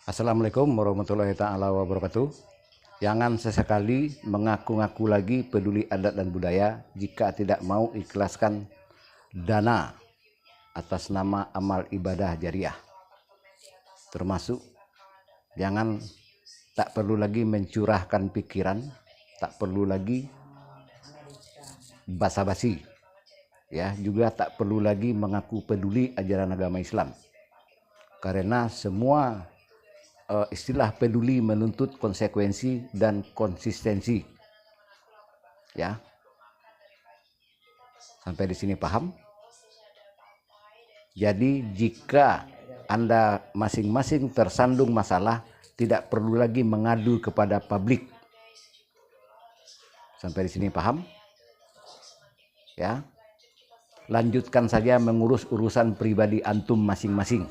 Assalamualaikum warahmatullahi ta'ala wabarakatuh. Jangan sesekali mengaku-ngaku lagi peduli adat dan budaya jika tidak mau ikhlaskan dana atas nama amal ibadah jariah. Termasuk jangan tak perlu lagi mencurahkan pikiran, tak perlu lagi basa-basi. Ya, juga tak perlu lagi mengaku peduli ajaran agama Islam. Karena semua istilah peduli menuntut konsekuensi dan konsistensi. Ya. Sampai di sini paham? Jadi jika Anda masing-masing tersandung masalah, tidak perlu lagi mengadu kepada publik. Sampai di sini paham? Ya. Lanjutkan saja mengurus urusan pribadi antum masing-masing.